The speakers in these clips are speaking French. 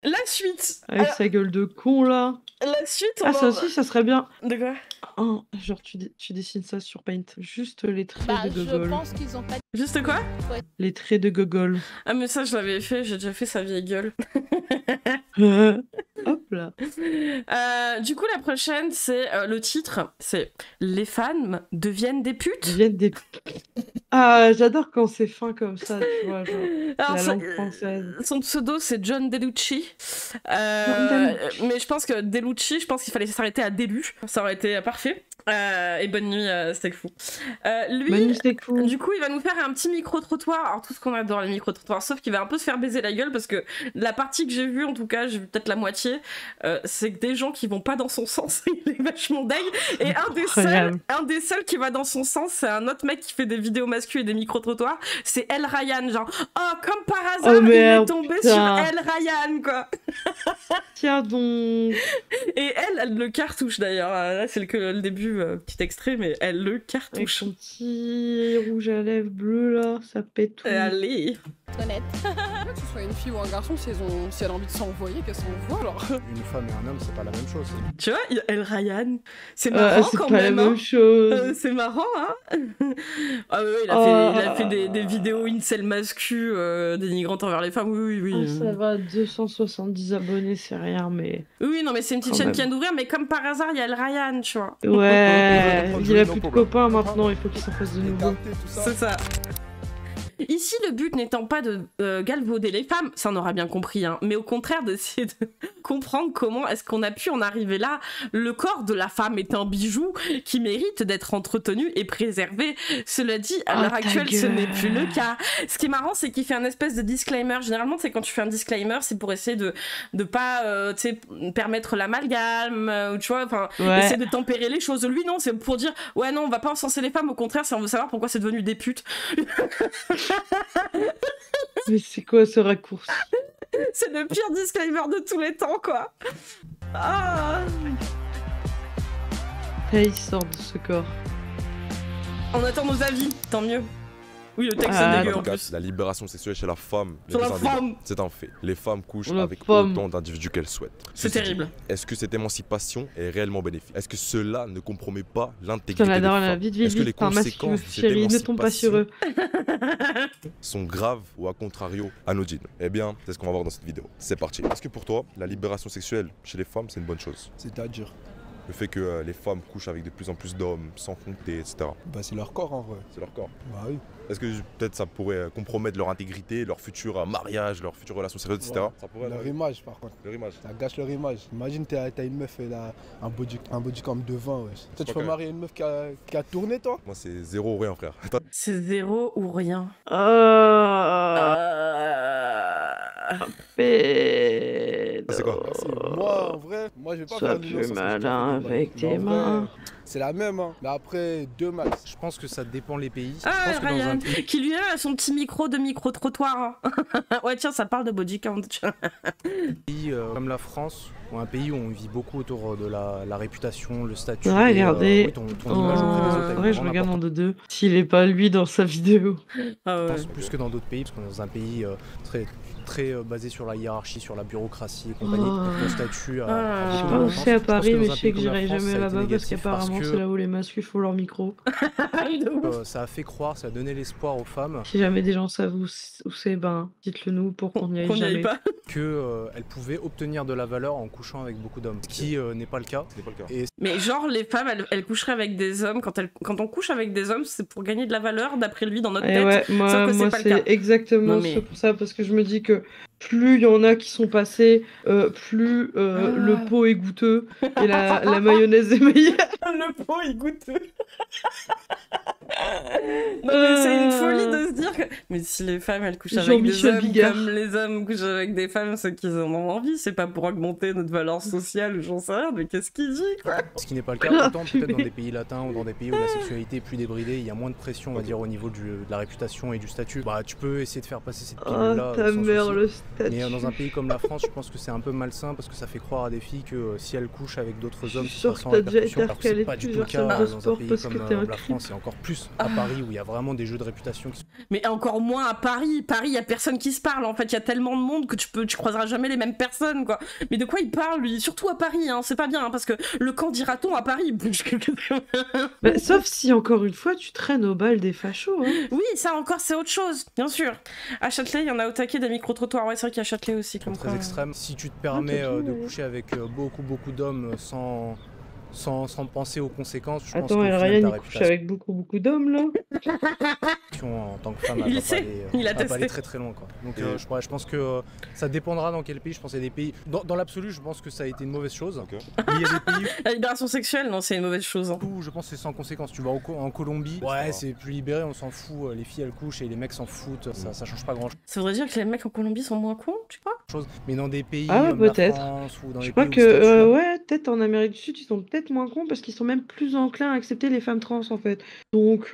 La suite. Avec Alors, sa gueule de con, là. la suite, on Ah, ça en... aussi, ça serait bien. De quoi? Oh, genre, tu dessines ça sur Paint. Juste les traits de Je Gogol. pense qu'ils ont pas... Juste quoi? Les traits de Gogol. Ah mais ça je l'avais fait, j'ai déjà fait sa vieille gueule. Hop là. Du coup la prochaine c'est le titre, c'est Les femmes deviennent des putes. Deviennent des... Ah, j'adore quand c'est fin comme ça, tu vois, genre Alors, la langue française. Son pseudo c'est John Delucci. Delucci. Mais je pense que Delucci, je pense qu'il fallait s'arrêter à Delu, ça aurait été parfait. Et bonne nuit, Steak Fou. Lui, Bonne nuit, Steak Fou. Du coup, il va nous faire un petit micro-trottoir. Alors, tout ce qu'on adore, les micro-trottoirs, sauf qu'il va un peu se faire baiser la gueule parce que la partie que j'ai vue, en tout cas, j'ai vu peut-être la moitié, c'est que des gens qui vont pas dans son sens, il est vachement deg. Et un des seuls qui va dans son sens, c'est un autre mec qui fait des vidéos masculines et des micro-trottoirs, c'est El Ryan. Genre, oh, comme par hasard, il est tombé sur El Ryan, quoi. Tiens donc. Et elle le cartouche d'ailleurs. Là, c'est le début, petit extrait, mais elle le cartouche. Avec son petit rouge à lèvres bleu là, ça pète tout. Allez. Honnête. Que ce soit une fille ou un garçon, si elle a envie de s'envoyer, qu'elle s'envoie alors. Une femme et un homme, c'est pas la même chose. Tu vois, El Ryan, c'est marrant quand même. C'est pas la même chose. C'est marrant, hein. Ah oui, il a fait des vidéos incel mascu dénigrantes envers les femmes, oui. Ah, ça va, 270 abonnés, c'est rien, mais... Oui, non, mais c'est une petite chaîne qui vient d'ouvrir, mais comme par hasard, il y a El Ryan, tu vois. Ouais, il a plus de copains maintenant, il faut qu'il s'en fasse de nouveau. C'est ça. Ici, le but n'étant pas de galvauder les femmes, ça on aura bien compris, hein, mais au contraire d'essayer de comprendre comment est-ce qu'on a pu en arriver là. Le corps de la femme est un bijou qui mérite d'être entretenu et préservé. Cela dit, à l'heure actuelle, ce n'est plus le cas. Ce qui est marrant, c'est qu'il fait un espèce de disclaimer. Généralement, c'est quand tu fais un disclaimer, c'est pour essayer de pas permettre l'amalgame, ou tu vois, enfin, essayer de tempérer les choses. Lui, non, c'est pour dire, ouais, non, on va pas encenser les femmes, au contraire, on veut savoir pourquoi c'est devenu des putes. Mais c'est quoi ce raccourci? C'est le pire disclaimer de tous les temps, quoi. Ah. Et il sort de ce corps. On attend nos avis, tant mieux. Oui, le texte est dégueu en plus. La libération sexuelle chez la femme, c'est un fait. Les femmes couchent avec autant d'individus qu'elles souhaitent. C'est terrible. Est-ce que cette émancipation est réellement bénéfique? Est-ce que cela ne compromet pas l'intégrité des femmes? Est-ce que les conséquences de cette émancipation sont graves ou à contrario anodines? Eh bien, c'est ce qu'on va voir dans cette vidéo. C'est parti. Est-ce que pour toi, la libération sexuelle chez les femmes, c'est une bonne chose? C'est-à-dire? Le fait que les femmes couchent avec de plus en plus d'hommes, sans compter, etc. Bah c'est leur corps en vrai. C'est leur corps. Bah oui. Est-ce que peut-être ça pourrait compromettre leur intégrité, leur futur mariage, leur future relation sérieuse, etc. Ça pourrait leur image par contre. Leur image. Ça gâche leur image. Imagine t'as une meuf, elle a un body comme de 20, ouais. Toi tu peux marier une meuf qui a tourné toi? Moi c'est zéro ou rien frère. C'est zéro ou rien. C'est quoi? Moi en vrai, moi je vais pas faire plus malin avec tes mains. C'est la même, hein. Mais après, 2 max. Je pense que ça dépend les pays. Ah, Ryan, qui lui a son petit micro de micro-trottoir. Ouais, tiens, ça parle de body count. Un pays comme la France, ou un pays où on vit beaucoup autour de la réputation, le statut. Ouais, regardez. Ton image auprès des autres. Ouais, je regarde en deux. S'il est pas lui dans sa vidéo. Ah ouais. Je pense plus que dans d'autres pays, parce qu'on est dans un pays très basé sur la hiérarchie, sur la bureaucratie et compagnie. Ton statut je sais pas aussi à Paris, mais je sais que j'irai jamais là-bas parce qu'apparemment c'est là où les masculins font leur micro. Ça a fait croire, ça a donné l'espoir aux femmes. Si jamais des gens savent où c'est, ben dites-le nous pour qu'on n'y aille jamais. Qu'elles pouvaient obtenir de la valeur en couchant avec beaucoup d'hommes, ce qui n'est pas le cas. Mais genre les femmes, elles coucheraient avec des hommes, quand on couche avec des hommes, c'est pour gagner de la valeur d'après lui dans notre tête. Ouais, moi c'est exactement pour ça, parce que je me dis que plus il y en a qui sont passés, plus le pot est goûteux et la mayonnaise est meilleure. Le pot est goûteux. Non mais c'est une folie de se dire que... Mais si les femmes elles couchent avec des hommes comme les hommes couchent avec des femmes, c'est qu'ils en ont envie, c'est pas pour augmenter notre valeur sociale ou j'en sais rien, mais qu'est-ce qu'il dit quoi? Ce qui n'est pas le cas, autant peut-être dans des pays latins ou dans des pays où la sexualité est plus débridée, il y a moins de pression on va dire au niveau de la réputation et du statut. Bah tu peux essayer de faire passer cette pilule là sans souci. Mais dans un pays comme la France, je pense que c'est un peu malsain parce que ça fait croire à des filles que si elles couchent avec d'autres hommes, je suis sûre que t'as déjà été recalée plusieurs salles de sport parce que t'es un la France, c'est encore plus plus à Paris où il y a vraiment des jeux de réputation qui sont... Mais encore moins à Paris. Paris, il y a personne qui se parle. En fait, il y a tellement de monde que tu croiseras jamais les mêmes personnes, quoi. Mais de quoi il parle, lui? Surtout à Paris, hein. C'est pas bien, hein, parce que le camp dira-t-on à Paris. Bah, sauf si, encore une fois, tu traînes au bal des fachos. Hein. Oui, ça encore, c'est autre chose, bien sûr. À Châtelet, il y en a au taquet des micro-trottoirs. Ouais, c'est vrai qu'il y a Châtelet aussi. Comme très extrême. Si tu te permets de coucher avec beaucoup d'hommes sans penser aux conséquences, je pense que Ryan, il couche avec beaucoup d'hommes, là. En tant que femme, elle va pas aller très très loin, quoi. Donc je pense que ça dépendra dans quel pays. Je pense qu'il y a des pays... Dans l'absolu, je pense que ça a été une mauvaise chose. Okay. Mais il y a des pays... La libération sexuelle, non, c'est une mauvaise chose. Hein. Je pense que c'est sans conséquence. Tu vas en Colombie, ouais, c'est plus libéré, on s'en fout. Les filles, elles couchent et les mecs s'en foutent. Ça change pas grand-chose. Ça voudrait dire que les mecs en Colombie sont moins cons, tu crois? Mais dans des pays comme la France ou dans les pays... Je crois que, peut-être en Amérique du Sud, ils sont peut-être moins cons parce qu'ils sont même plus enclins à accepter les femmes trans, en fait. Donc,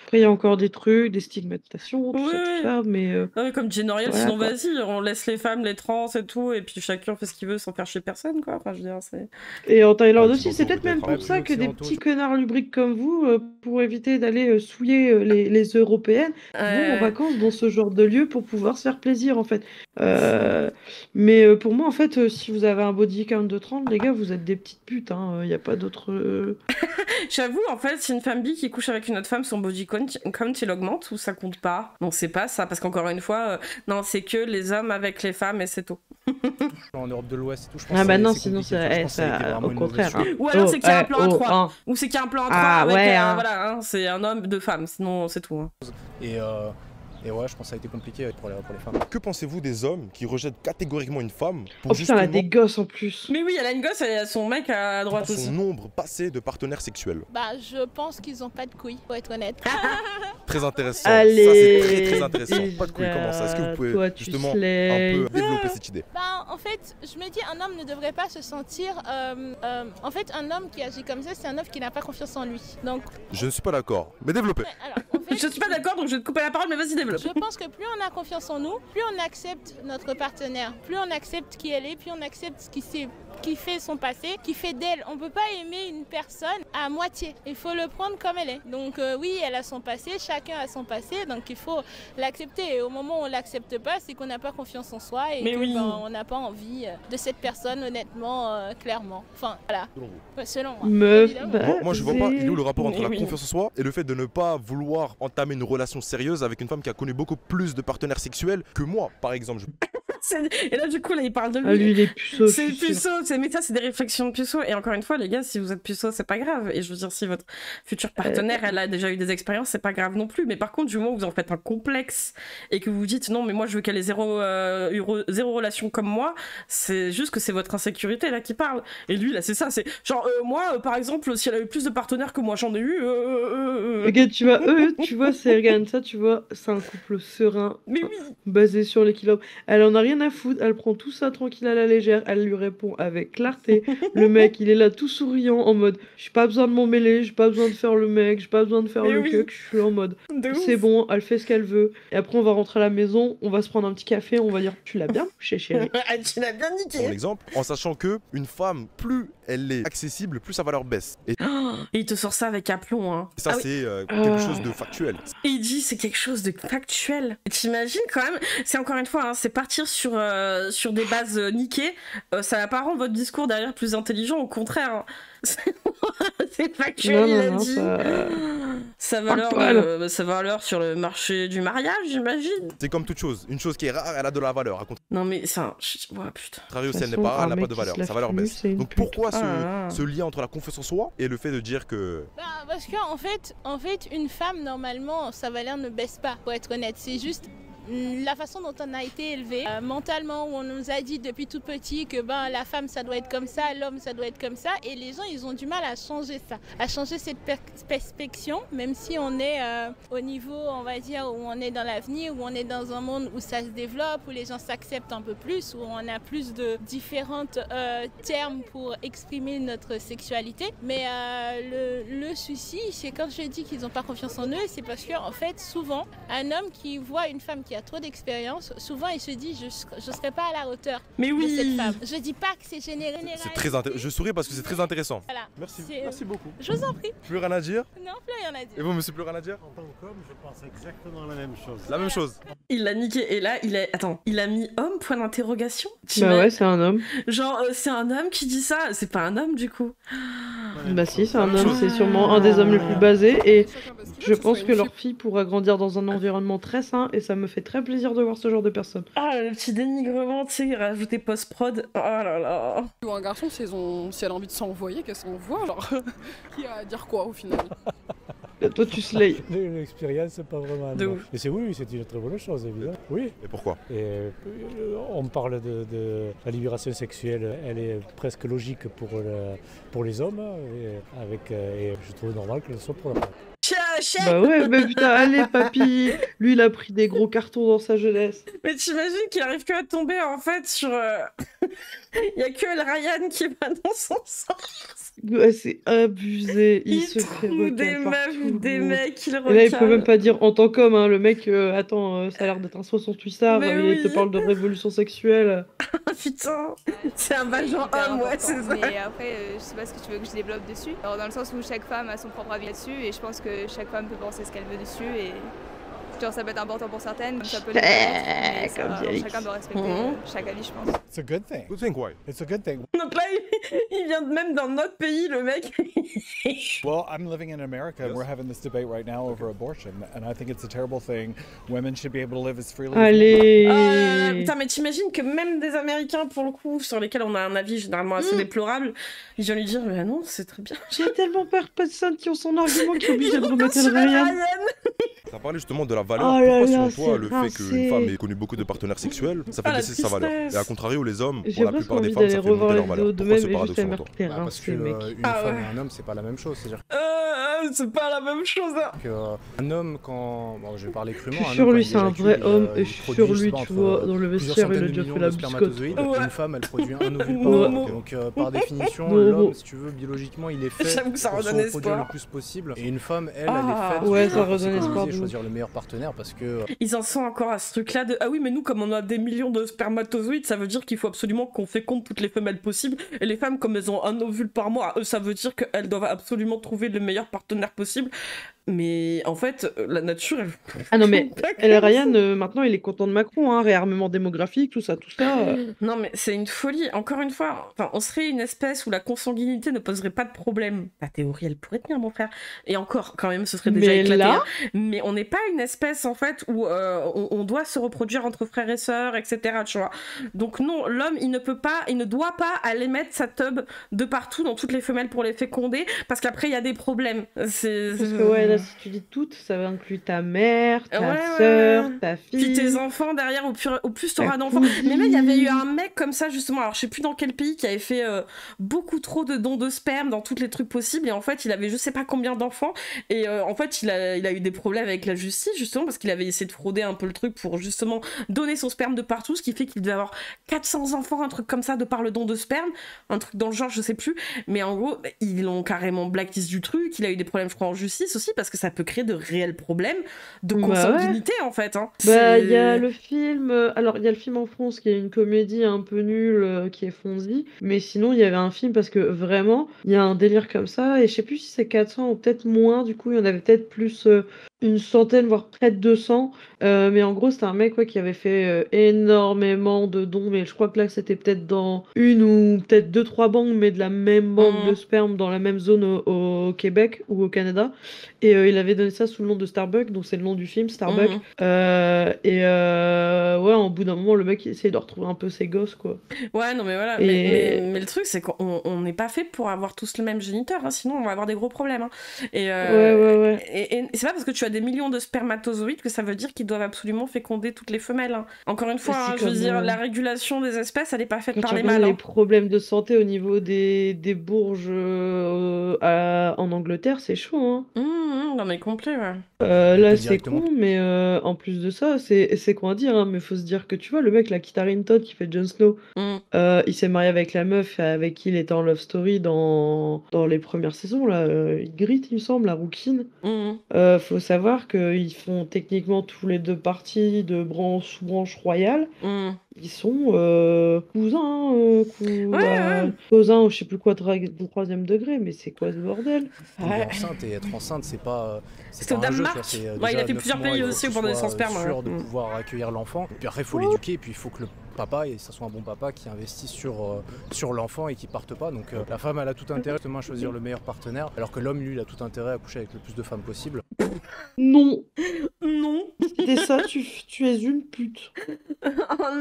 après, il y a encore des trucs, des stigmatisations, tout ça, mais... Non, mais comme Jane Oriel, sinon vas-y, on laisse les femmes, les trans et tout, et puis chacun fait ce qu'il veut sans faire chier personne, quoi. Enfin, je veux dire, c'est... Et en Thaïlande aussi, c'est peut-être même pour ça que des petits connards lubriques comme vous, pour éviter d'aller souiller les Européennes, vont en vacances dans ce genre de lieu pour pouvoir se faire plaisir, en fait. Mais pour moi, en fait, si vous avez un body count de 30, les gars, vous êtes des petites putes, hein. Il n'y a pas d'autre... J'avoue, en fait, si une femme bi qui couche avec une autre femme, son body count, il augmente ou ça compte pas? Non, c'est pas ça, parce qu'encore une fois, non, c'est que les hommes avec les femmes et c'est tout. En Europe de l'Ouest et tout, je pense. Ah bah non, sinon c'est au contraire. Hein. Ou alors c'est qu'il y a un plan à 3. Ou c'est qu'il y a un plan à 3 avec, voilà, hein, c'est un homme, 2 femmes, sinon c'est tout. Hein. Et ouais, je pense que ça a été compliqué pour les femmes. Que pensez-vous des hommes qui rejettent catégoriquement une femme pour justement... elle a des gosses en plus. Mais oui, elle a une gosse, elle a son mec à droite aussi. Son nombre passé de partenaires sexuels. Bah, je pense qu'ils ont pas de couilles, pour être honnête. Très intéressant. Allez, ça, c'est très intéressant. Pas de couilles, comment ça? Est-ce que vous pouvez justement un peu développer cette idée? Bah, en fait, je me dis, un homme ne devrait pas se sentir... en fait, un homme qui agit comme ça, c'est un homme qui n'a pas confiance en lui. Donc... Je ne suis pas d'accord, mais développez. Ouais, alors, en fait, je suis pas d'accord, donc je vais te couper la parole, mais vas-y, développe. Je pense que plus on a confiance en nous, plus on accepte notre partenaire, plus on accepte qui elle est, plus on accepte ce qui fait son passé, qui fait d'elle. On peut pas aimer une personne à moitié. Il faut le prendre comme elle est. Donc oui, elle a son passé, chacun a son passé, donc il faut l'accepter. Et au moment où on l'accepte pas, c'est qu'on n'a pas confiance en soi et qu'on n'a pas envie de cette personne, honnêtement, clairement. Enfin, voilà. Selon moi. Moi, je vois pas, il est où le rapport entre la confiance en soi et le fait de ne pas vouloir entamer une relation sérieuse avec une femme qui a connu beaucoup plus de partenaires sexuels que moi, par exemple. Et là, du coup, là, il parle de lui. Ah, lui, il est puceau. C'est puceau, mais ça, c'est des réflexions de puceau. Et encore une fois, les gars, si vous êtes puceau, c'est pas grave. Et je veux dire, si votre future partenaire, elle a déjà eu des expériences, c'est pas grave non plus. Mais par contre, du moment où vous en faites un complexe et que vous vous dites non, mais moi, je veux qu'elle ait zéro relation comme moi, c'est juste que c'est votre insécurité là qui parle. Et lui, là, c'est ça. C'est genre, moi, par exemple, si elle a eu plus de partenaires que moi, j'en ai eu. Regarde, tu vois, c'est regarde ça, tu vois, c'est un couple serein, basé sur l'équilibre. Elle en a rien à foutre, elle prend tout ça tranquille à la légère, elle lui répond avec clarté. Le mec, il est là tout souriant en mode j'ai pas besoin de m'en mêler, j'ai pas besoin de faire le mec, j'ai pas besoin de faire le cuck, je suis en mode c'est bon, elle fait ce qu'elle veut. Et après on va rentrer à la maison, on va se prendre un petit café, on va dire tu l'as bien couché chérie. Tu l'as bien niqué. Pour l'exemple, en sachant que une femme, plus elle est accessible, plus sa valeur baisse. Et il te sort ça avec aplomb, hein. Ça c'est quelque chose de factuel. Et il dit c'est quelque chose de factuel. T'imagines quand même, c'est encore une fois, hein, c'est partir sur des bases niquées, ça va pas rendre votre discours derrière plus intelligent, au contraire. Hein. C'est factuel, il a dit. Sa valeur sur le marché du mariage, j'imagine. C'est comme toute chose, une chose qui est rare, elle a de la valeur. Non mais ça, putain. Contrario, si elle n'est pas rare, elle n'a pas de valeur, sa valeur baisse. Donc pourquoi ce lien entre la confiance en soi et le fait de dire que... Parce qu'en fait, une femme, normalement, sa valeur ne baisse pas, pour être honnête. C'est juste la façon dont on a été élevé, mentalement, où on nous a dit depuis tout petit que la femme ça doit être comme ça, l'homme ça doit être comme ça, et les gens ils ont du mal à changer ça, à changer cette perspective, même si on est au niveau, on va dire, où on est dans l'avenir, où on est dans un monde où ça se développe, où les gens s'acceptent un peu plus, où on a plus de différents termes pour exprimer notre sexualité. Mais le souci, c'est quand je dis qu'ils n'ont pas confiance en eux, c'est parce que en fait souvent un homme qui voit une femme qui qui a trop d'expérience, souvent il se dit je serai pas à la hauteur mais de oui. cette femme. Je dis pas que c'est général. C'est très je souris parce que c'est très intéressant. Voilà. Merci beaucoup. Je vous en prie. Plus rien à dire? Non, plus rien à dire. Et vous, monsieur, plus rien à dire? En tant qu'homme, je pense exactement la même chose. La même chose. Il l'a niqué et là il a mis homme point d'interrogation. Bah ouais, c'est un homme. Genre c'est un homme qui dit ça, c'est pas un homme du coup. Bah si, c'est un homme, c'est sûrement un des hommes les plus basés et je pense que leur fille pourra grandir dans un environnement très sain et ça me fait très plaisir de voir ce genre de personnes. Ah, le petit dénigrement, tu sais, rajouter post-prod. Oh là là. Ou un garçon, si elle a envie de s'envoyer, qu'elle s'envoie, genre. Qui a à dire quoi au final? Toi, tu slay. L'expérience, c'est pas vraiment. Mais oui, c'est une très bonne chose, évidemment. Oui. Et pourquoi? On parle de la libération sexuelle, elle est presque logique pour les hommes, et je trouve normal que ce soit pour la femme. Bah ouais, mais putain, allez, papy. Lui, il a pris des gros cartons dans sa jeunesse. Mais t'imagines qu'il arrive que à tomber en fait sur. Il y a que le Ryan qui va dans son sens. Ouais, c'est abusé. Il se fait trouve des recaler meufs, partout. des mecs, il Et là, il peut recale. même pas dire en tant qu'homme, hein. Le mec, attends, ça a l'air d'être un 68ard, Mais il te oui. parle de révolution sexuelle. Ah putain, c'est un vagin homme, ouais, c'est ça. Mais après, je sais pas ce que tu veux que je développe dessus. Alors, dans le sens où chaque femme a son propre avis là-dessus, et je pense que chaque femme peut penser ce qu'elle veut dessus, et genre ça peut être important pour certaines, ça peut l'être pour d'autres, mais chacun doit respecter chaque avis, je pense. It's a good thing. Good thing, why? It's a good thing. Donc là, il vient même dans notre pays, le mec. Well, I'm living in America and we're having this debate right now over abortion, and I think it's a terrible thing. Women should be able to live as freely as men. Allez. Putain, mais t'imagines que même des Américains, pour le coup, sur lesquels on a un avis généralement assez déplorable, ils viennent lui dire, bah non, c'est très bien. J'ai tellement peur de personnes qui ont son argument qui est obligé de remettre le Ryan. Ça parlait justement de la valeur. Oh là Pourquoi, là, selon toi, c'est le fait rincé. qu'une femme ait connu beaucoup de partenaires sexuels, ça fait Ah, la baisser sa valeur? tristesse. Et à contrario, les hommes, J'ai pour la presque plupart des envie femmes, d'aller ça fait revoir monter la leur vidéo valeur. de Pourquoi même ce et juste paradoxe à selon me toi? faire Parce que rincer, mec. une Ah femme ouais. et un homme, c'est pas la même chose. C'est-à-dire C'est pas la même chose, hein. qu'un homme, quand. Bon, je vais parler crûment. Je suis un sur homme, lui, quand c'est un il vrai éjacule, homme, et il je suis produit, sur je sais lui, pas, tu entre vois, dans le plusieurs vestiaire, il a centaines de déjà millions fait la de biscotte. spermatozoïdes. Ouais. Une femme, elle produit un ovule par Ouais. an. Donc, par définition, Ouais. l'homme, si tu veux, biologiquement, il est fait J'avoue que ça pour se redonne reproduire espoir. le plus possible. Et une femme, elle, Ah. elle est faite Ouais, pour ça redonne s'économiser, espoir de ouf. choisir le meilleur partenaire parce que. Ils en sont encore à ce truc-là de ah oui, mais nous, comme on a des millions de spermatozoïdes, ça veut dire qu'il faut absolument qu'on féconde toutes les femelles possibles. Et les femmes, comme elles ont un ovule par mois, eux, ça veut dire qu'elles doivent absolument trouver le meilleur partenaire possible. Mais en fait, la nature, elle. Ah non, mais Pas et comme Ryan, maintenant, il est content de Macron, hein, réarmement démographique, tout ça, tout ça. Non, mais c'est une folie. Encore une fois, enfin, on serait une espèce où la consanguinité ne poserait pas de problème. La théorie, elle pourrait tenir, mon frère. Et encore, quand même, ce serait déjà Mais éclaté. là- hein. Mais on n'est pas une espèce, en fait, où on doit se reproduire entre frères et sœurs, etc. Tu vois. Donc non, l'homme, il ne doit pas aller mettre sa teub de partout dans toutes les femelles pour les féconder, parce qu'après, il y a des problèmes. Parce que ouais, là, si tu dis toutes, ça va inclure ta mère, ta Ouais, sœur, ouais. ta Puis fille. tes enfants derrière, au plus t'auras Ta d'enfants. cousine. Mais là, il y avait eu un mec comme ça, justement, alors je sais plus dans quel pays, qui avait fait beaucoup trop de dons de sperme dans tous les trucs possibles, et en fait, il avait je sais pas combien d'enfants, et en fait, il a eu des problèmes avec la justice, justement, parce qu'il avait essayé de frauder un peu le truc pour justement donner son sperme de partout, ce qui fait qu'il devait avoir 400 enfants, un truc comme ça, de par le don de sperme, un truc dans le genre, je sais plus, mais en gros, ils l'ont carrément blacklist du truc, il a eu des problèmes, je crois, en justice aussi, parce que ça peut créer de réels problèmes de Bah consanguinité, en fait. Hein. Bah, il y C'est- a le film. Alors, il y a le film en France qui est une comédie un peu nulle qui est Fonzie. Mais sinon, il y avait un film parce que vraiment, il y a un délire comme ça. Et je sais plus si c'est 400 ou peut-être moins. Du coup, il y en avait peut-être plus une centaine, voire près de 200. Mais en gros, c'était un mec qui avait fait énormément de dons. Mais je crois que là, c'était peut-être dans une ou peut-être deux, trois banques, mais de la même banque de sperme dans la même zone au Québec ou au Canada. Et il avait donné ça sous le nom de Starbuck, donc c'est le nom du film, Starbuck. Ouais, en bout d'un moment, le mec il essayait de retrouver un peu ses gosses, quoi. Ouais, non, mais voilà. Et- Mais le truc, c'est qu'on n'est pas fait pour avoir tous le même géniteur, hein, sinon on va avoir des gros problèmes. Hein. Et, Ouais. et c'est pas parce que tu as des millions de spermatozoïdes que ça veut dire qu'ils doivent absolument féconder toutes les femelles. Hein. Encore une fois, C'est hein, je veux comme, dire, la régulation des espèces, elle n'est pas faite Quand par tu les regardes mâles. les Hein. problèmes de santé au niveau des Bourges en Angleterre, c'est chaud, hein. Non, mais complet, ouais. Là, c'est directement. con, mais en plus de ça, c'est con à dire, hein, mais faut se dire que tu vois, le mec, là, Kit Harington, qui fait Jon Snow, il s'est marié avec la meuf avec qui il était en love story dans les premières saisons, là, Ygritte, il me semble, la rouquine. Faut savoir savoir qu'ils font techniquement tous les 2 parties de sous-branche royale. Ils sont cousins, cousins, je sais plus quoi, de 3e degré, mais c'est quoi ce bordel? Enceinte et être enceinte, c'est pas au Danemark. Il a fait plusieurs pays aussi pendant les sans sperme. Sûr de pouvoir accueillir l'enfant. Et puis après, il faut l'éduquer, et puis il faut que le papa, et ça soit un bon papa qui investisse sur l'enfant et qui parte pas. Donc la femme, elle a tout intérêt justement à choisir le meilleur partenaire, alors que l'homme, lui, il a tout intérêt à coucher avec le plus de femmes possible. Non. Non. Et ça, tu es une pute.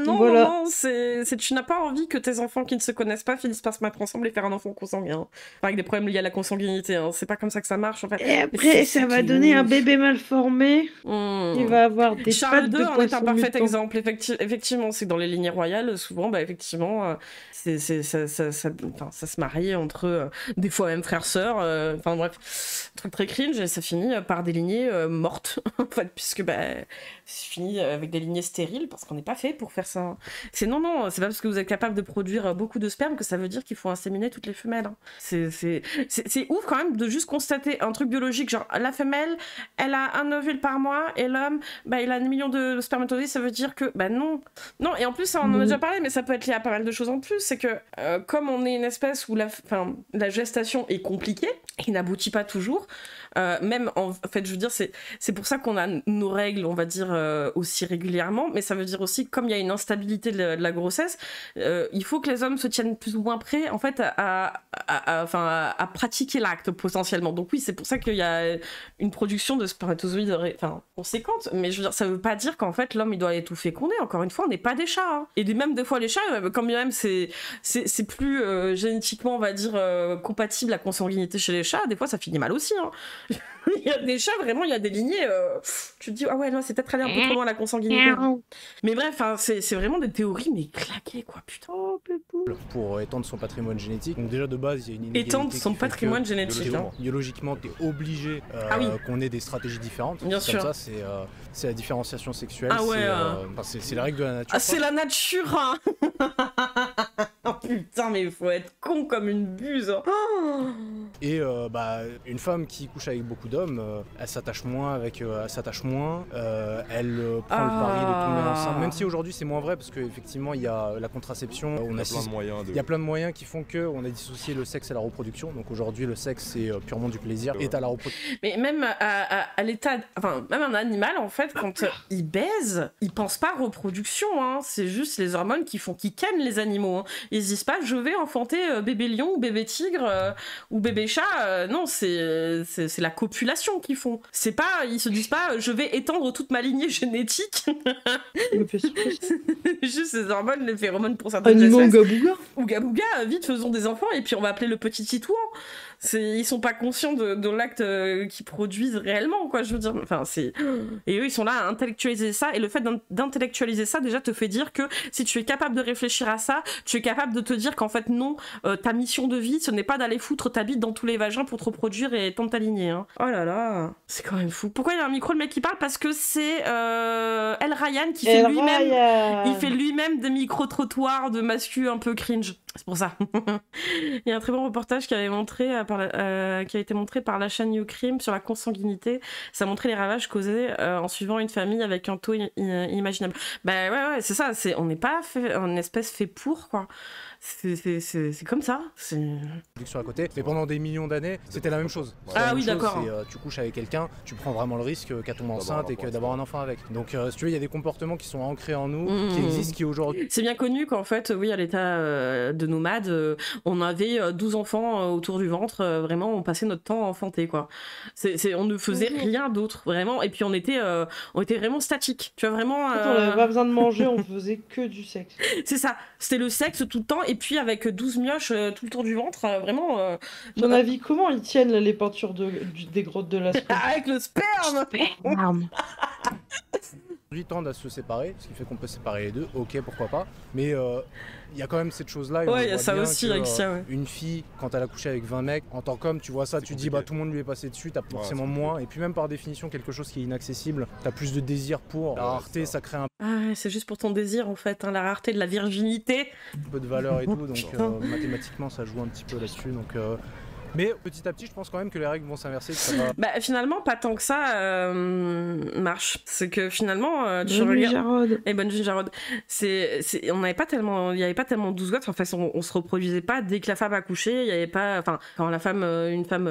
Non, voilà. Non, tu n'as pas envie que tes enfants qui ne se connaissent pas finissent par se mettre ensemble et faire un enfant consanguin. Enfin, avec des problèmes liés à la consanguinité. Hein. C'est pas comme ça que ça marche, en fait. Et après, ça va donner un bébé mal formé. Il va avoir des Charles pattes II de en est un parfait mutant. exemple. Effectivement, c'est que dans les lignées royales, souvent, effectivement, ça se marie entre des fois même frères-sœurs. Enfin bref, truc très cringe, et ça finit par des lignées mortes, en fait, puisque c'est fini avec des lignées stériles, parce qu'on n'est pas fait pour faire ça. C'est non, c'est pas parce que vous êtes capable de produire beaucoup de sperme que ça veut dire qu'il faut inséminer toutes les femelles. Hein. C'est ouf quand même de juste constater un truc biologique, genre la femelle, elle a un ovule par mois, et l'homme, il a 1 million de spermatozoïdes, ça veut dire que, non. Non, et en plus, on en a déjà parlé, mais ça peut être lié à pas mal de choses en plus, c'est que comme on est une espèce où la gestation est compliquée, et n'aboutit pas toujours, même en fait, je veux dire, c'est pour ça qu'on a nos règles, on va dire, aussi régulièrement, mais ça veut dire aussi, comme il y a une instabilité de la grossesse, il faut que les hommes se tiennent plus ou moins prêts, en fait, à pratiquer l'acte, potentiellement. Donc oui, c'est pour ça qu'il y a une production de spermatozoïdes conséquente, mais je veux dire, ça veut pas dire qu'en fait, l'homme, il doit aller tout féconder. Encore une fois, on n'est pas des chats. Hein. Et même des fois, les chats, quand bien même c'est plus génétiquement, on va dire, compatible la consanguinité chez les chats, des fois, ça finit mal aussi. Hein. Il y a des chats, vraiment, il y a des lignées, tu te dis, ah ouais, là, c'est peut-être allé un peu trop loin la consanguinité. Mais bref, c'est vraiment des théories, mais claquées, quoi, putain. Pour étendre son patrimoine génétique. Donc déjà, de base, il y a une inégalité. Étendre son patrimoine génétique. Biologiquement, t'es obligé qu'on ait des stratégies différentes. Bien sûr. Comme ça, c'est la différenciation sexuelle. Ah ouais. C'est la règle de la nature. Ah, c'est la nature, hein. Putain, mais il faut être con comme une buse. Oh. Et une femme qui couche avec beaucoup d'hommes, elle s'attache moins, elle prend le pari de tomber enceinte. Même si aujourd'hui c'est moins vrai parce qu'effectivement il y a la contraception, il y a plein de moyens qui font qu'on a dissocié le sexe et la reproduction. Donc aujourd'hui le sexe c'est purement du plaisir et t'as la reproduction. Mais même à l'état, même un animal en fait quand il baise, il pense pas reproduction. Hein. C'est juste les hormones qui kennent les animaux. Hein. Ils se disent pas je vais enfanter bébé lion ou bébé tigre ou bébé chat. Non, c'est la copulation qu'ils font. C'est pas, ils se disent pas je vais étendre toute ma lignée génétique. Juste ces hormones, les phéromones pour certaines espèces. Ou gabouga, vite faisons des enfants et puis on va appeler le petit titouan. Ils sont pas conscients de l'acte qu'ils produisent réellement, quoi, je veux dire. Et eux, ils sont là à intellectualiser ça, et le fait d'intellectualiser ça, déjà, te fait dire que si tu es capable de réfléchir à ça, tu es capable de te dire qu'en fait, non, ta mission de vie, ce n'est pas d'aller foutre ta bite dans tous les vagins pour te reproduire et étendre ta lignée. Hein. Oh là là, c'est quand même fou. Pourquoi il y a un micro, le mec qui parle? Parce que c'est El Ryan qui fait lui-même des micro-trottoirs de mascu un peu cringe. C'est pour ça. Il y a un très bon reportage qui a été montré par la chaîne YouCrime sur la consanguinité. Ça montrait les ravages causés en suivant une famille avec un taux inimaginable. Ouais, c'est ça. On n'est pas une espèce fait pour, quoi. C'est comme ça. Sur la côté. Mais pendant des millions d'années, c'était la même chose. D'accord. Tu couches avec quelqu'un, tu prends vraiment le risque qu'elle tombe enceinte et d'avoir un enfant avec. Donc, si tu veux, il y a des comportements qui sont ancrés en nous, qui existent, qui aujourd'hui. C'est bien connu qu'en fait, oui, à l'état de nomade, on avait 12 enfants autour du ventre. Vraiment, on passait notre temps à enfanter, quoi. On ne faisait rien d'autre, vraiment. Et puis, on était vraiment statique. Tu vois, vraiment. On n'avait pas besoin de manger, on faisait que du sexe. C'est ça. C'était le sexe tout le temps. Et puis avec 12 mioches tout le tour du ventre, vraiment... Ton avis, comment ils tiennent les peintures des grottes de Lascaux? Avec le sperme. Ils tendent à se séparer, ce qui fait qu'on peut séparer les deux, ok, pourquoi pas, mais il y a quand même cette chose-là. Ouais, il y a ça aussi, Alexia, ouais. Une fille, quand elle a couché avec 20 mecs, en tant qu'homme, tu vois ça, tu dis tout le monde lui est passé dessus, t'as forcément moins, et puis même par définition, quelque chose qui est inaccessible, t'as plus de désir pour. La rareté, ça crée un c'est juste pour ton désir, en fait, hein, la rareté de la virginité. peu de valeur et tout, donc mathématiquement, ça joue un petit peu là-dessus, donc... Mais petit à petit, je pense quand même que les règles vont s'inverser. Bah finalement, pas tant que ça marche. C'est que finalement, tu regardes... Et bonne Jarod. On n'avait pas tellement... Il n'y avait pas tellement 12 gosses. En fait, on se reproduisait pas dès que la femme accouchait. Il n'y avait pas... Enfin, quand la femme, une femme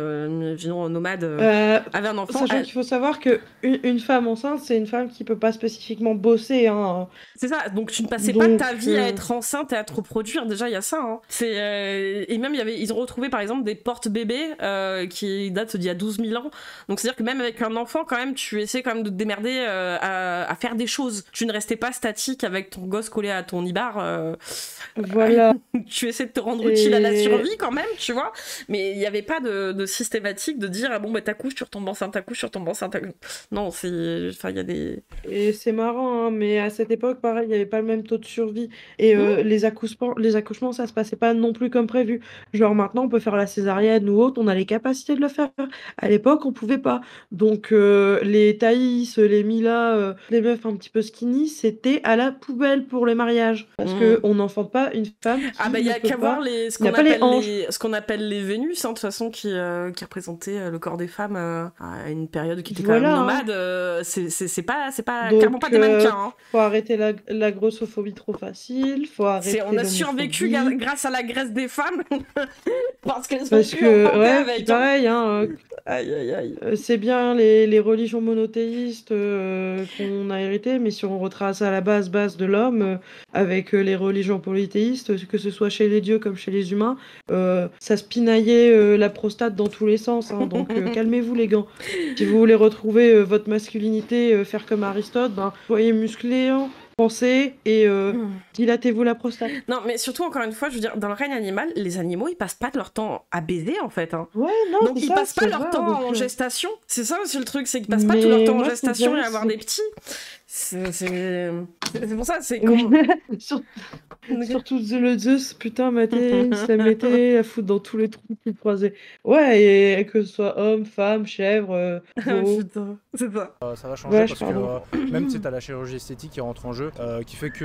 nomade avait un enfant... Sachant qu'il faut savoir qu'une femme enceinte, c'est une femme qui peut pas spécifiquement bosser. Hein. C'est ça. Donc tu ne passais pas ta vie à être enceinte et à te reproduire. Déjà, il y a ça. Hein. Et même, ils ont retrouvé, par exemple, des porte-bébés qui datent d'il y a 12 000 ans. Donc c'est-à-dire que même avec un enfant, quand même, tu essaies quand même de te démerder à faire des choses. Tu ne restais pas statique avec ton gosse collé à ton ibar. Voilà. Tu essaies de te rendre utile à la survie quand même, tu vois. Mais il n'y avait pas de systématique de dire bon bah t'accouches, tu retombes enceinte, t'accouches, tu retombes enceinte. Non, il y a des... Et c'est marrant, hein, mais à cette époque, pareil, il n'y avait pas le même taux de survie. Et les accouchements, ça se passait pas non plus comme prévu. Genre maintenant, on peut faire la césarienne ou autre, on a les capacités de le faire. À l'époque, on pouvait pas. Donc les Thaïs, les Mila, les meufs un petit peu skinny, c'était à la poubelle pour le mariage. Parce qu'on n'enfante pas une femme qui il y a qu'à voir ce qu'on appelle les Vénus, hein, de toute façon, qui représentaient le corps des femmes à une période qui était quand même nomade. C'est pas donc, clairement pas des mannequins. Hein. Faut arrêter la grossophobie trop facile. Faut arrêter on a survécu grâce à la graisse des femmes. Parce qu'elles sont avec. Pareil, hein. Aïe. C'est bien les religions monothéistes qu'on a héritées, mais si on retrace à la base de l'homme, avec les religions polythéistes, que ce soit chez les dieux comme chez les humains, ça se pinaillait la prostate dans tous les sens. Hein, donc calmez-vous les gants. Si vous voulez retrouver votre masculinité, faire comme Aristote, soyez musclés, hein. Pensez et dilatez-vous la prostate. Non, mais surtout, encore une fois, je veux dire, dans le règne animal, les animaux, ils passent pas de leur temps à baiser, en fait. Hein. Ouais, non, donc, ils passent pas leur temps en gestation. C'est ça aussi le truc, c'est qu'ils passent pas tout leur temps en gestation et à avoir des petits. C'est pour ça, c'est comme... Surtout le Zeus, putain, maté, il se la mettait à foutre dans tous les trous qu'il croisait. Ouais, et que ce soit homme, femme, chèvre, veau. Putain, c'est ça. Ça va changer parce que même si t'as la chirurgie esthétique qui rentre en jeu, qui fait que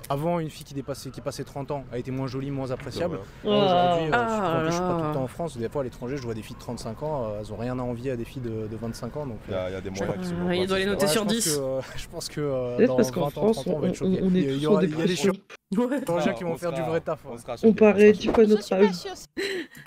avant, une fille qui passait 30 ans a été moins jolie, moins appréciable. Aujourd'hui, je suis pas tout le temps en France, des fois à l'étranger, je vois des filles de 35 ans, elles ont rien à envier à des filles de 25 ans. Donc il y a des moyens qui sont... Il doit les noter sur 10. Je pense que dans 20 ans, 30 ans, on va être choqués. Il y a des chirurgiens qui vont faire du vrai taf. On paraît 10 fois notre âge.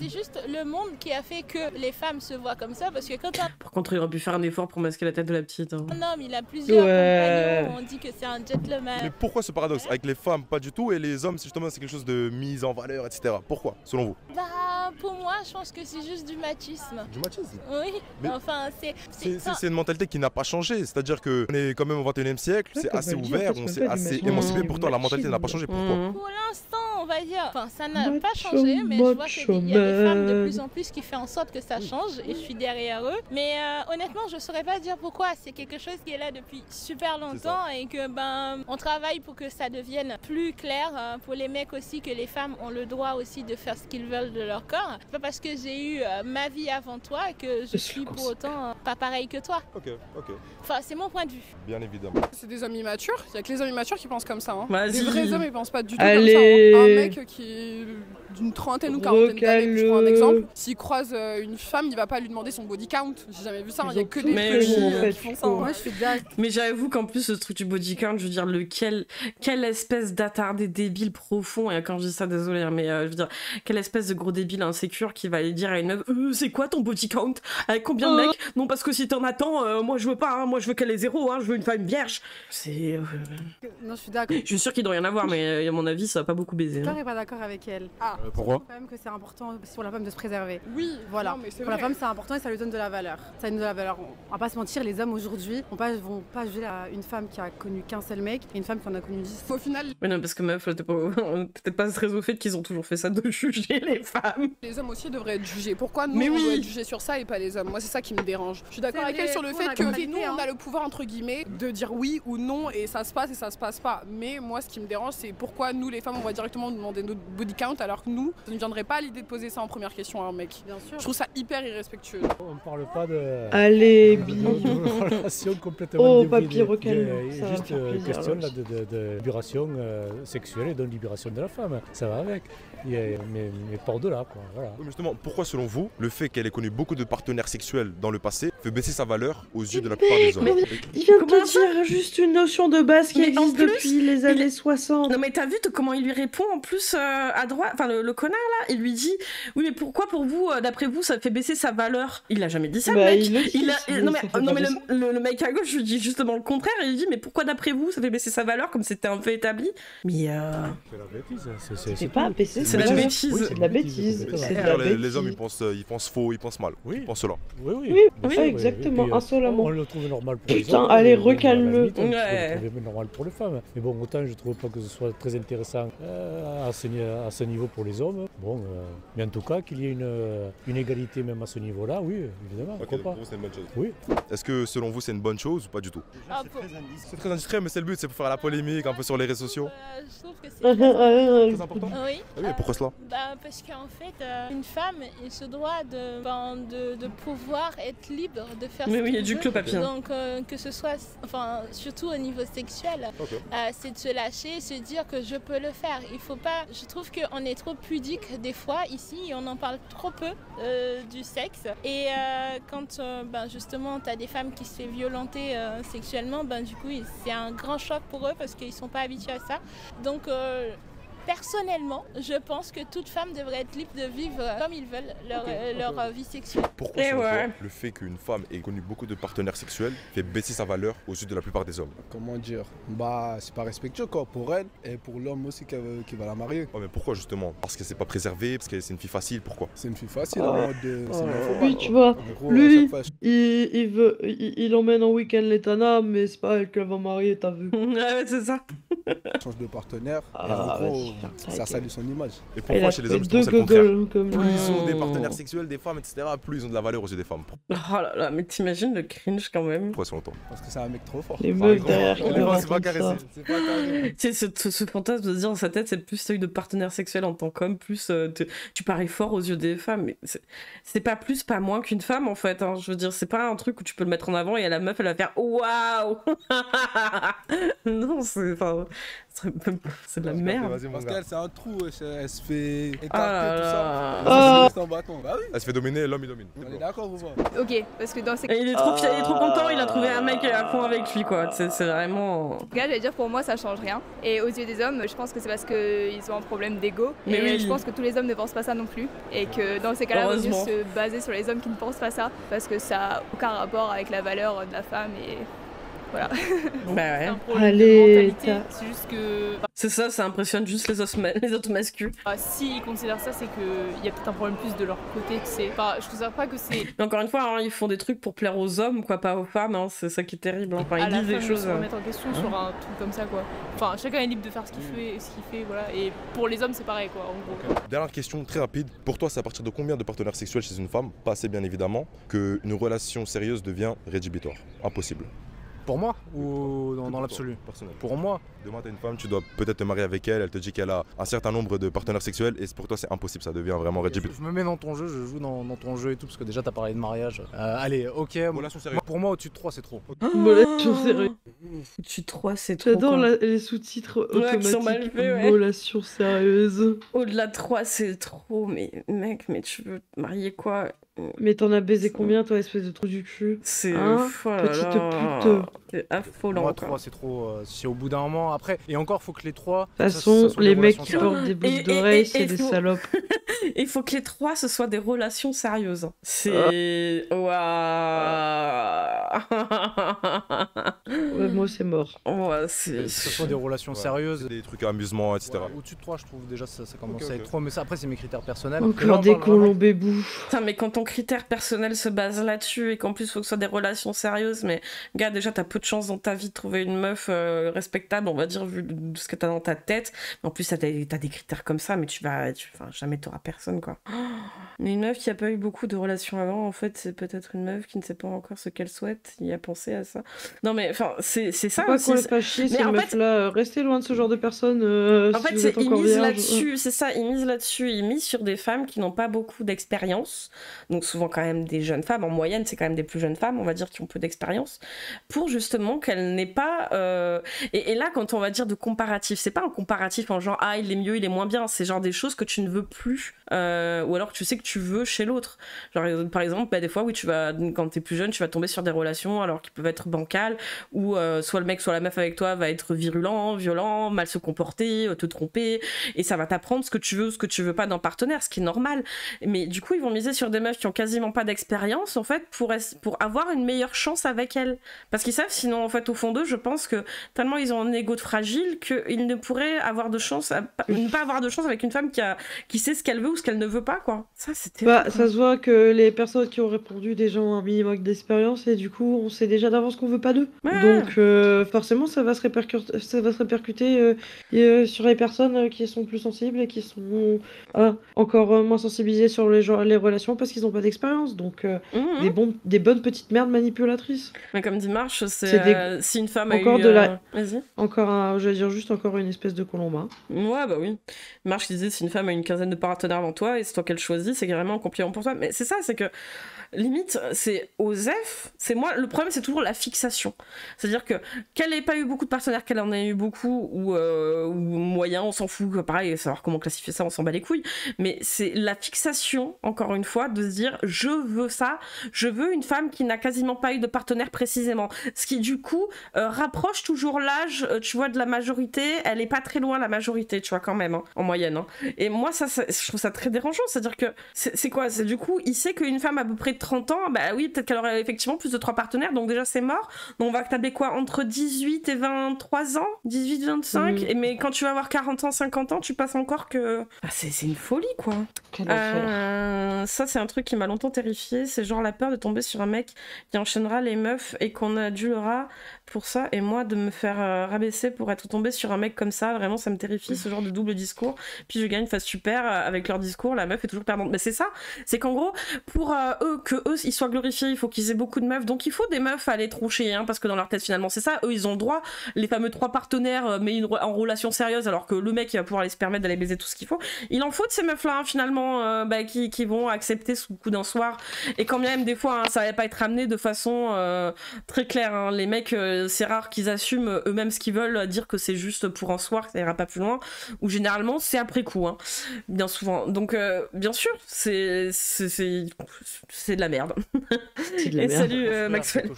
C'est juste le monde qui a fait que les femmes se voient comme ça, parce que quand Par contre, il aurait pu faire un effort pour masquer la tête de la petite. Hein. un homme, il a plusieurs compagnons, on dit que c'est un gentleman. Mais pourquoi ce paradoxe? Avec les femmes, pas du tout, et les hommes, justement, c'est quelque chose de mise en valeur, etc. Pourquoi, selon vous? Pour moi, je pense que c'est juste du machisme. Du machisme? Oui, mais enfin, c'est une mentalité qui n'a pas changé, c'est-à-dire qu'on est quand même au 21e siècle, c'est assez ouvert, on s'est assez émancipé, pourtant la mentalité n'a pas changé. Pourquoi? Pour l'instant, on va dire, ça n'a pas changé, mais je vois qu'il y a des femmes de plus en plus qui font en sorte que ça change, et je suis derrière eux. Mais honnêtement, je saurais pas dire pourquoi. C'est quelque chose qui est là depuis super longtemps et que on travaille pour que ça devienne plus clair pour les mecs aussi, que les femmes ont le droit aussi de faire ce qu'ils veulent de leur corps. C'est pas parce que j'ai eu ma vie avant toi que je suis pour autant pas pareil que toi. Ok. Enfin, c'est mon point de vue. Bien évidemment. C'est des hommes immatures. Il y a que les hommes immatures qui pensent comme ça. Hein. Les vrais hommes, ils pensent pas du tout comme ça. Hein. Un mec qui d'une trentaine ou quarantaine d'années, je prends un exemple, s'il croise une femme, il va pas lui demander son body count. J'ai jamais vu ça, il y a que des petits qui font ça. Moi, je suis d'accord. Mais j'avoue qu'en plus, ce truc du body count, je veux dire, quelle espèce d'attardé débile profond, et quand je dis ça, désolé, hein, mais je veux dire, quelle espèce de gros débile insécure qui va aller dire à une meuf, c'est quoi ton body count? Avec combien de mecs? Non, parce que si t'en attends, moi je veux pas, hein, moi je veux qu'elle ait 0, hein, je veux une femme vierge. C'est... Non, je suis d'accord. Je suis sûre qu'il doit y en avoir, mais à mon avis, ça va pas beaucoup baiser. Je suis pas d'accord avec elle. Pourquoi? Quand même que c'est important pour la femme de se préserver. Oui, voilà. Non, mais pour la femme, c'est important et ça lui donne de la valeur. Ça lui donne de la valeur. On va pas se mentir, les hommes aujourd'hui vont pas juger une femme qui a connu qu'un seul mec et une femme qui en a connu 10. Au final... Mais non, parce que meuf, t'es peut-être pas très au fait qu'ils ont toujours fait ça de juger les femmes. Les hommes aussi devraient être jugés. Pourquoi nous, on doit être jugés sur ça et pas les hommes? Moi, c'est ça qui me dérange. Je suis d'accord avec elle sur le fait que nous, on a le pouvoir, entre guillemets, de dire oui ou non et ça se passe pas. Mais moi, ce qui me dérange, c'est pourquoi nous, les femmes, on va directement demander notre body count alors que nous, nous, ça ne viendrait pas à l'idée de poser ça en première question à un mec. Bien sûr. Je trouve ça hyper irrespectueux. On ne parle pas de... Allez, d'une relation complètement débridée. Papy requin. Juste question là, de libération sexuelle et de libération de la femme. Ça va avec. Mais par delà, quoi. Voilà. Oui, justement, pourquoi selon vous, le fait qu'elle ait connu beaucoup de partenaires sexuels dans le passé fait baisser sa valeur aux yeux de la plupart des hommes? Il vient de te dire juste une notion de base qui existe depuis les années 60. Non mais t'as vu comment il lui répond en plus à droite, enfin le connard là, il lui dit oui mais pourquoi pour vous, d'après vous, ça fait baisser sa valeur? Il a jamais dit ça, bah, le mec. Non mais le mec à gauche lui dit justement le contraire, il lui dit mais pourquoi d'après vous ça fait baisser sa valeur comme c'était un fait établi? Mais c'est la bêtise, c'est pas baisser. C'est de la bêtise. Oui, c'est de la bêtise. Les hommes ils pensent faux, ils pensent mal. Oui. Ils pensent cela. Oui, exactement, insolemment. On le trouve normal pour les hommes. Putain, allez, recalme-le. On le trouve normal pour les femmes. Mais bon, autant je trouve pas que ce soit très intéressant à ce niveau pour les hommes. Bon, mais en tout cas, qu'il y ait une égalité même à ce niveau-là, oui, évidemment. Ok, pour vous c'est une bonne chose. Oui. Est-ce que selon vous c'est une bonne chose ou pas du tout? C'est très indiscret, mais c'est le but, c'est pour faire la polémique un peu sur les réseaux sociaux. Je trouve que c'est très important. Oui. Ah oui, pourquoi cela? Parce qu'en fait, une femme, il se doit de pouvoir être libre de faire ce mais qu'elle oui, il y a du veut. clos papier. Donc que ce soit, enfin, surtout au niveau sexuel, c'est de se lâcher, se dire que je peux le faire. Il faut pas. Je trouve qu'on est trop pudique des fois ici, et on en parle trop peu du sexe. Et quand justement tu as des femmes qui se font violenter sexuellement, du coup c'est un grand choc pour eux parce qu'ils sont pas habitués à ça. Donc personnellement, je pense que toute femme devrait être libre de vivre comme ils veulent leur vie sexuelle. Pourquoi selon toi, le fait qu'une femme ait connu beaucoup de partenaires sexuels fait baisser sa valeur aux yeux de la plupart des hommes? Comment dire? C'est pas respectueux quoi, pour elle et pour l'homme aussi qui va la marier. Oh, mais pourquoi justement? Parce que c'est pas préservé, parce que c'est une fille facile, pourquoi? C'est une fille facile en mode oui, tu vois, lui, il emmène en week-end les Tana, mais c'est pas elle qu'elle va marier, t'as vu? Ouais, c'est ça. Change de partenaire et en gros, ça salue son image. Et pourquoi chez les hommes, je trouve c'est le contraire. Plus ils ont des partenaires sexuels, des femmes, etc., plus ils ont de la valeur aux yeux des femmes. Oh là là, mais t'imagines le cringe quand même. Pourquoi selon toi? Parce que c'est un mec trop fort. Les meufs derrière qui c'est pas caressé. Tu sais, ce fantasme de se dire dans sa tête, c'est plus celui de partenaire sexuel en tant qu'homme, plus tu parais fort aux yeux des femmes. Mais c'est pas plus, pas moins qu'une femme en fait. Hein. Je veux dire, c'est pas un truc où tu peux le mettre en avant et la meuf elle va faire waouh. Non, c'est de la merde. Parce qu'elle c'est un trou, elle se fait écarter tout ça. Elle se fait dominer, l'homme il domine. On est d'accord ou pas? Ok, parce que dans ces il est trop content, il a trouvé un mec à fond avec lui quoi. C'est vraiment. En tout cas, j'allais dire pour moi ça change rien. Et aux yeux des hommes, je pense que c'est parce qu'ils ont un problème d'ego. Mais oui. Je pense que tous les hommes ne pensent pas ça non plus. Et que dans ces cas-là, il vaut mieux se baser sur les hommes qui ne pensent pas ça. Parce que ça n'a aucun rapport avec la valeur de la femme et. Voilà. Bah ouais. Allez, c'est juste que. C'est ça impressionne juste les autres masculins. S'ils considèrent ça, c'est qu'il y a peut-être un problème plus de leur côté, tu sais. Enfin, je considère pas que c'est. Mais encore une fois, hein, ils font des trucs pour plaire aux hommes, quoi, pas aux femmes, hein, c'est ça qui est terrible. Hein. Enfin, ils disent des choses. Se remettre en question sur un truc comme ça, quoi. Enfin, chacun est libre de faire ce qu'il fait, voilà. Et pour les hommes, c'est pareil, quoi, en gros. Dernière question très rapide. Pour toi, c'est à partir de combien de partenaires sexuels chez une femme, pas assez bien évidemment, qu'une relation sérieuse devient rédhibitoire? Impossible. Pour moi ou dans l'absolu? Pour moi. Demain, t'as une femme, tu dois peut-être te marier avec elle, elle te dit qu'elle a un certain nombre de partenaires sexuels et pour toi c'est impossible, ça devient vraiment rédhibitoire. Je me mets dans ton jeu, je joue dans ton jeu et tout, parce que déjà t'as parlé de mariage. Allez, ok. Relation sérieuse. Pour moi, au-dessus de 3, c'est trop. Relation sérieuse. Au-dessus de 3, c'est trop. J'adore les sous-titres automatiques. Relation sérieuse. Au-delà de 3, c'est trop. Mais mec, mais tu veux te marier quoi? Mais t'en as baisé combien, toi, espèce de trou du cul? C'est petite pute. C'est affolant. Moi, 3, c'est trop. Si au bout d'un moment, après, et encore, faut que les 3. De toute façon, les mecs qui portent des boucles d'oreilles, c'est des salopes. Il faut que les 3, ce soit des relations sérieuses. C'est. Waouh. Ouais, moi, c'est mort. Ouais, que ce soit des relations sérieuses. Des trucs à amusement, etc. Ouais, au-dessus de 3, je trouve déjà ça commence à être trop. Mais ça, après, c'est mes critères personnels. Encore des colombés bouts. Putain, mais quand ton critère personnel se base là-dessus et qu'en plus, il faut que ce soit des relations sérieuses, mais gars, déjà, t'as peu de chance dans ta vie de trouver une meuf respectable, on va dire, vu ce que t'as dans ta tête. Mais en plus, t'as des critères comme ça, mais enfin, jamais t'auras personne. personne, quoi. Mais une meuf qui a pas eu beaucoup de relations avant, en fait, c'est peut-être une meuf qui ne sait pas encore ce qu'elle souhaite. Il a pensé à ça. Non, mais enfin, c'est ça pas aussi. qu'on les fasse chier, ces meufs-là. Restez loin de ce genre de personnes. En fait, ils misent là-dessus, c'est ça, ils misent là-dessus. Ils misent sur des femmes qui n'ont pas beaucoup d'expérience. Donc, souvent, quand même, des jeunes femmes. En moyenne, c'est quand même des plus jeunes femmes, on va dire, qui ont peu d'expérience. Pour justement qu'elles n'aient pas. Et là, quand on va dire de comparatif, c'est pas un comparatif en genre, ah, il est mieux, il est moins bien. C'est genre des choses que tu ne veux plus. Ou alors que tu sais que tu veux chez l'autre. Genre, par exemple, bah, des fois, oui, quand t'es plus jeune, tu vas tomber sur des relations alors qui peuvent être bancales, où soit le mec, soit la meuf avec toi va être virulent, violent, mal se comporter, te tromper, et ça va t'apprendre ce que tu veux pas d'un partenaire, ce qui est normal. Mais du coup, ils vont miser sur des meufs qui ont quasiment pas d'expérience, en fait, pour avoir une meilleure chance avec elles. Parce qu'ils savent, sinon, en fait, au fond d'eux, je pense que tellement ils ont un ego de fragile qu'ils ne pourraient avoir de chance, ne pas avoir de chance avec une femme qui sait ce qu'elle veut ou ce qu'elle ne veut pas, quoi. Ça, c'était. Ça se voit que les personnes qui ont répondu, des gens ont un minimum d'expérience, et du coup, on sait déjà d'avance qu'on veut pas d'eux. Ouais. Donc, forcément, ça va se répercuter sur les personnes qui sont plus sensibles et qui sont encore moins sensibilisées sur les relations parce qu'ils n'ont pas d'expérience. Donc, des bonnes petites merdes manipulatrices. Mais comme dit Marche, c'est si une femme encore a eu... Vas-y. Je vais dire juste encore une espèce de colombin. Ouais, bah oui. Marche disait, si une femme a une quinzaine de partenaires avant toi et c'est toi qu'elle choisit, c'est carrément un compliment pour toi. Mais c'est ça, c'est que limite, c'est aux F, c'est moi, le problème c'est toujours la fixation. C'est-à-dire que qu'elle n'ait pas eu beaucoup de partenaires, qu'elle en ait eu beaucoup, ou moyen, on s'en fout, pareil, savoir comment classifier ça, on s'en bat les couilles, mais c'est la fixation, encore une fois, de se dire, je veux ça, je veux une femme qui n'a quasiment pas eu de partenaire précisément. Ce qui, du coup, rapproche toujours l'âge, tu vois, de la majorité, elle est pas très loin, la majorité, tu vois, quand même, hein, en moyenne. Hein. Et moi, ça, je trouve ça très dérangeant, c'est-à-dire que, c'est quoi? C'est du coup, il sait qu'une femme à peu près 30 ans, bah oui, peut-être qu'elle aurait effectivement plus de 3 partenaires, donc déjà c'est mort. Donc on va tabler quoi, entre 18 et 23 ans, 18, 25, mais quand tu vas avoir 40 ans, 50 ans, tu passes encore que... Ah, c'est une folie, quoi. Ça, c'est un truc qui m'a longtemps terrifié, c'est genre la peur de tomber sur un mec qui enchaînera les meufs et qu'on adulera pour ça, et moi de me faire rabaisser pour être tombée sur un mec comme ça, vraiment ça me terrifie, ce genre de double discours. Puis je gagne face super avec leur discours, la meuf est toujours perdante. Mais c'est ça, c'est qu'en gros, pour eux, ils soient glorifiés, il faut qu'ils aient beaucoup de meufs, donc il faut des meufs à les troncher, hein, parce que dans leur tête finalement c'est ça, eux ils ont le droit, les fameux 3 partenaires, mais en relation sérieuse, alors que le mec il va pouvoir aller se permettre d'aller baiser tout ce qu'il faut. Il en faut de ces meufs là, hein, finalement, qui vont accepter sous le coup d'un soir, et quand même des fois, hein, ça va pas être amené de façon très claire, hein. Les mecs, c'est rare qu'ils assument eux-mêmes ce qu'ils veulent, dire que c'est juste pour un soir, que ça ira pas plus loin, ou généralement c'est après coup, hein, bien souvent. Donc bien sûr, c'est de la merde. C'est de la merde. Salut Maxwell.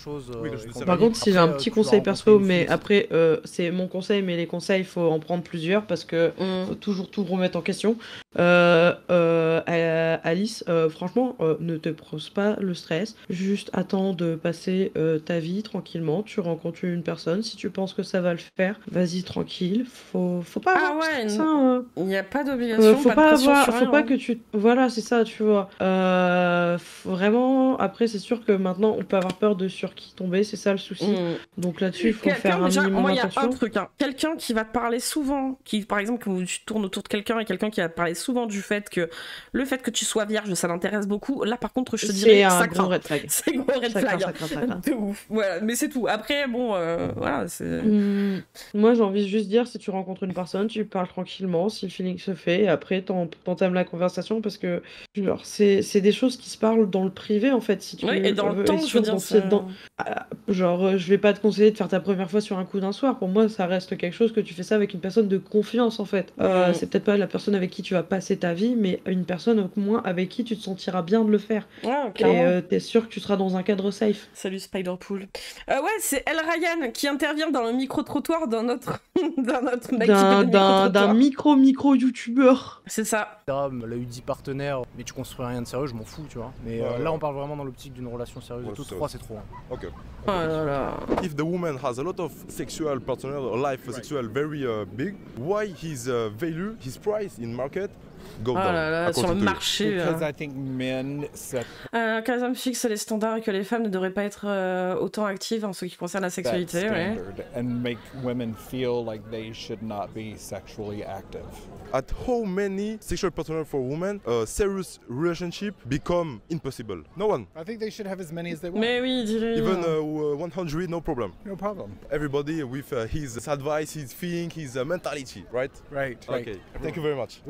Par contre, si j'ai un petit conseil perso, mais après c'est mon conseil, mais les conseils il faut en prendre plusieurs parce que faut toujours tout remettre en question. Alice, franchement, ne te pose pas le stress, juste attends de passer ta vie tranquillement, tu rencontres une personne, si tu penses que ça va le faire, vas-y tranquille, faut pas avoir ça. Il n'y a pas d'obligation, faut pas que tu... Voilà, c'est ça, tu vois. Vraiment, après c'est sûr que maintenant on peut avoir peur de sur qui tomber, c'est ça le souci. Donc là-dessus, il faut faire un minimum moi, attention. Il y a un truc, hein. Quelqu'un qui va te parler souvent, qui par exemple, quand tu tournes autour de quelqu'un et quelqu'un qui va te parler souvent du fait que le fait que tu sois vierge, ça l'intéresse beaucoup. Là, par contre, je te dirais c'est un gros red flag. C'est un gros red flag. De ouf. Voilà, mais c'est tout. Après, bon, voilà, c'est... Moi, j'ai envie de juste dire, si tu rencontres une personne, tu parles tranquillement, si le feeling se fait, et après, t'entames la conversation, parce que, genre, c'est des choses qui se parlent dans le privé, en fait, si tu oui, et dans le temps, je veux dire, genre, je vais pas te conseiller de faire ta première fois sur un coup d'un soir. Pour moi, ça reste quelque chose que tu fais ça avec une personne de confiance, en fait. C'est peut-être pas la personne avec qui tu vas passer ta vie, mais une personne, au moins, avec qui tu te sentiras bien de le faire. Et t'es sûr que tu seras dans un cadre safe. Salut Spiderpool. Ouais, c'est El Ryan qui intervient dans le micro-trottoir d'un autre d'un micro youtubeur. C'est ça. Elle a eu 10 partenaires, mais tu construis rien de sérieux, je m'en fous, tu vois. Mais là, on parle vraiment dans l'optique d'une relation sérieuse. Ouais, 3, c'est trop. Ok. Oh là là. If the woman has a lot of sexual partner, life sexual very big, why his value, his price in market go down. Là, sur le marché. Because I think men set... que les hommes fixent les standards et que les femmes ne devraient pas être autant actives en ce qui concerne la sexualité. Ouais. And make women feel like they should not be sexually active. At how many sexual partners for women, serious relationship become impossible? No one. I think they should have as many as they want. Mais oui, dis-le. Even 100, no problem. No problem. Everybody with his advice, his feeling, his mentality, right? Right. Okay. Thank you very much.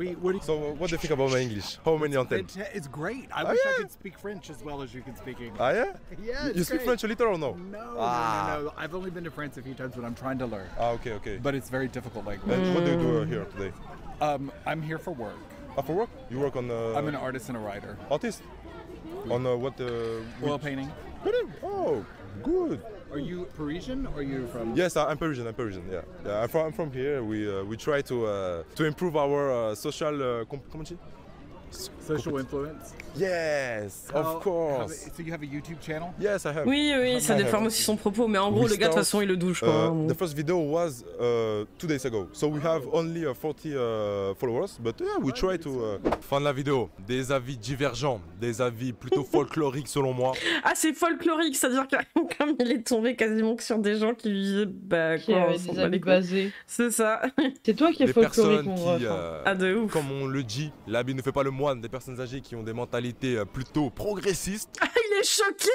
So, what do you think about my English? How many antennes? It's great. I wish I could speak French as well as you can speak English. Ah yeah? Yeah. You speak French a little or no? No. I've only been to France a few times, but I'm trying to learn. Ah, okay. But it's very difficult language. And what do you do here today? I'm here for work. For work? You work on... I'm an artist and a writer. Artist? On what... Oil painting. Oh, good. Are you Parisian or are you from... Yes, I'm Parisian, yeah. I'm from here. We try to improve our social... Social influence? Yes, of course. So you have a YouTube channel? Yes, I have. Oui, ça déforme aussi son propos, mais en gros, le gars, de toute façon, il le douche, quoi. The first video was 2 days ago, so we have only 40 followers, but yeah, we try to... Fin de la vidéo, des avis divergents, des avis plutôt folkloriques selon moi. Ah, c'est folklorique, c'est-à-dire que comme il est tombé quasiment que sur des gens qui lui disaient, des avis basés. C'est ça. C'est toi qui es folklorique, mon ref. Ah, de ouf. Comme on le dit, l'habit ne fait pas le moine, des personnes âgées qui ont des mentalités plutôt progressistes. Ah, il est choqué.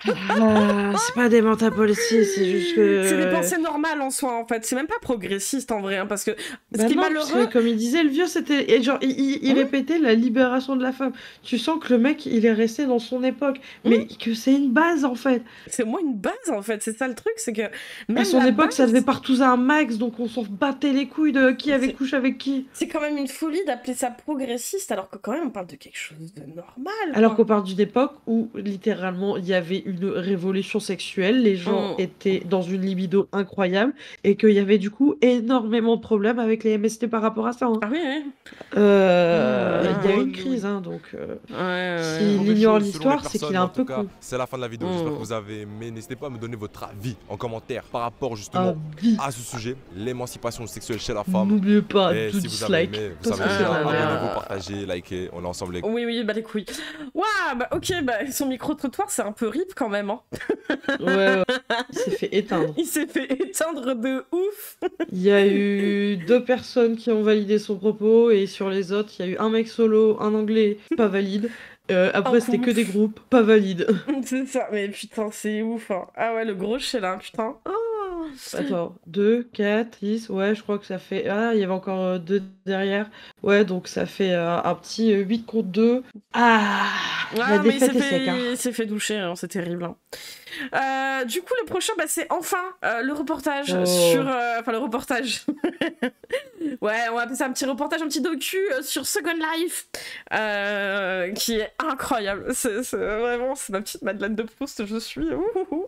C'est pas des mentales politiques, c'est juste que... C'est des pensées normales en soi, en fait. C'est même pas progressiste, en vrai, hein, parce que ce qui est malheureux... Parce que, comme il disait, le vieux, c'était... Genre, il répétait la libération de la femme. Tu sens que le mec, il est resté dans son époque, mais que c'est une base, en fait. C'est moins une base, en fait. C'est ça, le truc, c'est que... Même à son époque, ça devait partout à un max, donc on s'en battait les couilles de qui avait couché avec qui. C'est quand même une folie d'appeler ça progressiste, alors que quand même, on parle de quelque chose de normal. Alors qu'on parle d'une époque où, littéralement, il y avait une révolution sexuelle, les gens étaient dans une libido incroyable, et qu'il y avait du coup énormément de problèmes avec les MST par rapport à ça. Hein. Ah oui, oui. Il y a eu une crise, hein, donc s'il ignore l'histoire, c'est qu'il est un peu con. C'est la fin de la vidéo, j'espère que vous avez aimé. N'hésitez pas à me donner votre avis en commentaire par rapport justement à ce sujet, l'émancipation sexuelle chez la femme. N'oubliez pas de dislike, vous savez déjà, abonnez-vous, partagez, likez, on est ensemble les gars. Oui, bah les couilles. Waouh, bah ok, bah son micro-trottoir c'est un peu rip quand même. Hein. Ouais, il s'est fait éteindre. Il s'est fait éteindre de ouf. Il y a eu 2 personnes qui ont validé son propos et sur les autres, il y a eu un mec solo, un anglais, pas valide. Après, c'était que des groupes, pas valides. C'est ça, mais putain, c'est ouf. Hein. Ah ouais, le gros là, putain. Oh. Attends, 2, 4, 10, ouais, je crois que ça fait... Ah, il y avait encore 2 derrière. Ouais, donc ça fait un petit 8 contre 2. Ah, la défaite est sec. Il s'est fait doucher, hein, c'est terrible. Hein. Du coup, le prochain, bah, c'est enfin le reportage sur... Enfin, le reportage. Ouais, on va appeler ça un petit reportage, un petit docu sur Second Life, qui est incroyable. C'est vraiment, c'est ma petite Madeleine de Proust, je suis.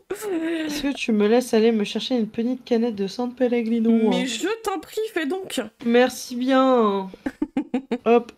Est-ce que tu me laisses aller me chercher une petite canette de San Pellegrino? Mais je t'en prie, fais donc. Merci bien. Hop.